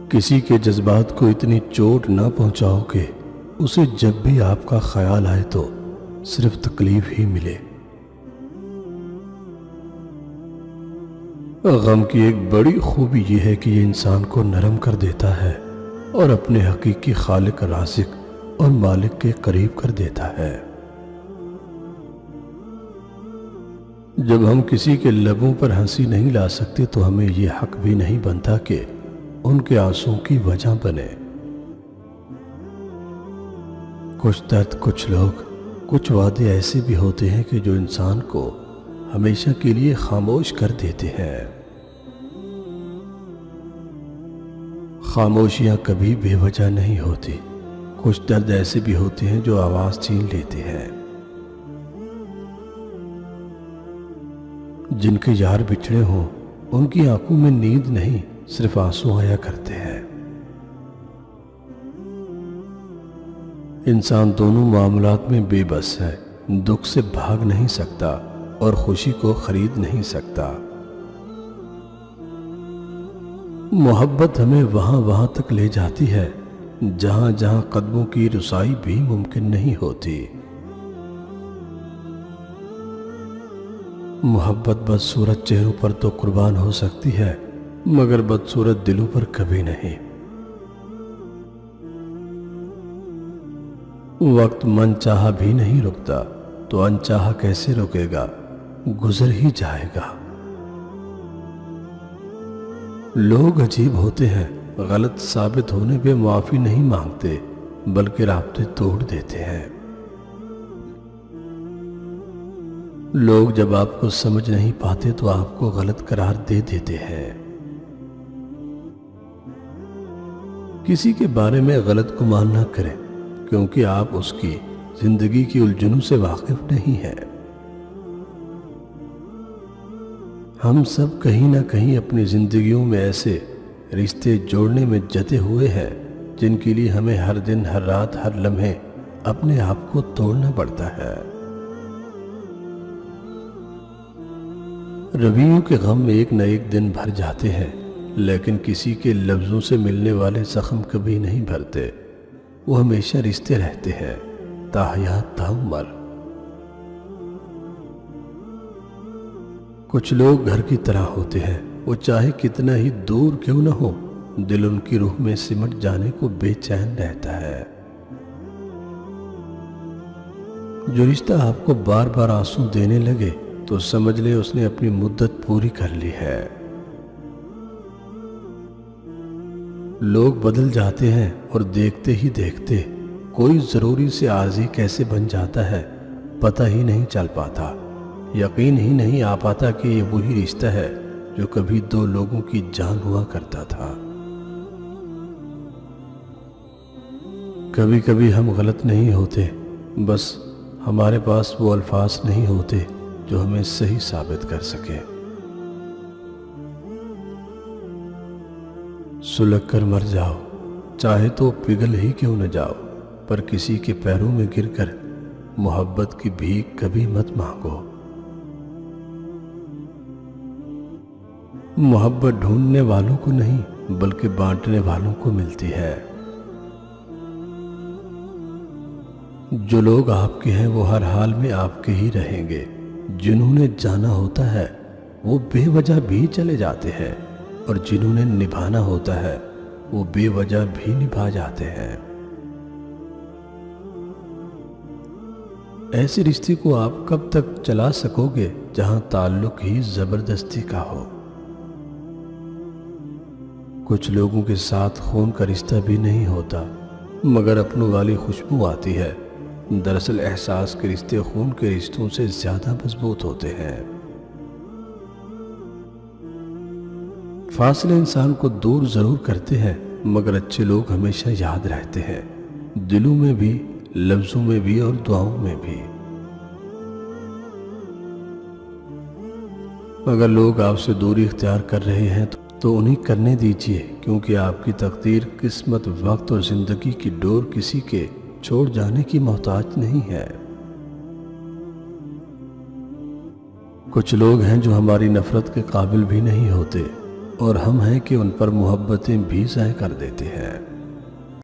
کسی کے جذبات کو اتنی چوٹ نہ پہنچاؤ کہ اسے جب بھی آپ کا خیال آئے تو صرف تکلیف ہی ملے۔ غم کی ایک بڑی خوبی یہ ہے کہ یہ انسان کو نرم کر دیتا ہے اور اپنے حقیقی خالق، رازق اور مالک کے قریب کر دیتا ہے۔ جب ہم کسی کے لبوں پر ہنسی نہیں لا سکتے تو ہمیں یہ حق بھی نہیں بنتا کہ ان کے آنسوں کی وجہ بنے۔ کچھ درد، کچھ لوگ، کچھ وعدے ایسے بھی ہوتے ہیں کہ جو انسان کو ہمیشہ کے لیے خاموش کر دیتے ہیں۔ خاموشیاں کبھی بے وجہ نہیں ہوتی۔ کچھ درد ایسے بھی ہوتے ہیں جو آواز چھین لیتے ہیں۔ جن کے یار بچھڑے ہوں ان کی آنکھوں میں نیند نہیں، صرف آنسو آیا کرتے ہیں۔ انسان دونوں معاملات میں بے بس ہے، دکھ سے بھاگ نہیں سکتا اور خوشی کو خرید نہیں سکتا۔ محبت ہمیں وہاں تک لے جاتی ہے جہاں جہاں قدموں کی رسائی بھی ممکن نہیں ہوتی۔ محبت بدصورت چہروں پر تو قربان ہو سکتی ہے مگر بدصورت دلوں پر کبھی نہیں۔ وقت من چاہا بھی نہیں رکتا تو انچاہا کیسے رکے گا، گزر ہی جائے گا۔ لوگ عجیب ہوتے ہیں، غلط ثابت ہونے پہ معافی نہیں مانگتے بلکہ رابطے توڑ دیتے ہیں۔ لوگ جب آپ کو سمجھ نہیں پاتے تو آپ کو غلط قرار دے دیتے ہیں۔ کسی کے بارے میں غلط گمان نہ کریں کیونکہ آپ اس کی زندگی کی الجھنوں سے واقف نہیں ہیں۔ ہم سب کہیں نہ کہیں اپنی زندگیوں میں ایسے رشتے جوڑنے میں جتے ہوئے ہیں جن کے لیے ہمیں ہر دن، ہر رات، ہر لمحے اپنے آپ کو توڑنا پڑتا ہے۔ رویوں کے غم ایک نہ ایک دن بھر جاتے ہیں لیکن کسی کے لفظوں سے ملنے والے زخم کبھی نہیں بھرتے، وہ ہمیشہ رشتے رہتے ہیں تا حیات تا عمر۔ کچھ لوگ گھر کی طرح ہوتے ہیں، وہ چاہے کتنا ہی دور کیوں نہ ہو، دل ان کی روح میں سمٹ جانے کو بے چین رہتا ہے۔ جو رشتہ آپ کو بار بار آنسو دینے لگے تو سمجھ لے اس نے اپنی مدت پوری کر لی ہے۔ لوگ بدل جاتے ہیں اور دیکھتے ہی دیکھتے کوئی ضروری سے عارضی کیسے بن جاتا ہے پتہ ہی نہیں چل پاتا۔ یقین ہی نہیں آ پاتا کہ یہ وہی رشتہ ہے جو کبھی دو لوگوں کی جان ہوا کرتا تھا۔ کبھی کبھی ہم غلط نہیں ہوتے، بس ہمارے پاس وہ الفاظ نہیں ہوتے جو ہمیں صحیح ثابت کر سکے۔ سلگ کر مر جاؤ، چاہے تو پگھل ہی کیوں نہ جاؤ، پر کسی کے پیروں میں گر کر محبت کی بھیک کبھی مت مانگو۔ محبت ڈھونڈنے والوں کو نہیں بلکہ بانٹنے والوں کو ملتی ہے۔ جو لوگ آپ کے ہیں وہ ہر حال میں آپ کے ہی رہیں گے، جنہوں نے جانا ہوتا ہے وہ بے وجہ بھی چلے جاتے ہیں اور جنہوں نے نبھانا ہوتا ہے وہ بے وجہ بھی نبھا جاتے ہیں۔ ایسے رشتے کو آپ کب تک چلا سکو گے جہاں تعلق ہی زبردستی کا ہو؟ کچھ لوگوں کے ساتھ خون کا رشتہ بھی نہیں ہوتا مگر اپنوں والی خوشبو آتی ہے۔ دراصل احساس کے رشتے خون کے رشتوں سے زیادہ مضبوط ہوتے ہیں۔ فاصلے انسان کو دور ضرور کرتے ہیں مگر اچھے لوگ ہمیشہ یاد رہتے ہیں، دلوں میں بھی، لفظوں میں بھی اور دعاؤں میں بھی۔ اگر لوگ آپ سے دوری اختیار کر رہے ہیں تو انہیں کرنے دیجیے، کیونکہ آپ کی تقدیر، قسمت، وقت اور زندگی کی ڈور کسی کے چھوڑ جانے کی محتاج نہیں ہے۔ کچھ لوگ ہیں جو ہماری نفرت کے قابل بھی نہیں ہوتے اور ہم ہیں کہ ان پر محبتیں بھی ضائع کر دیتے ہیں۔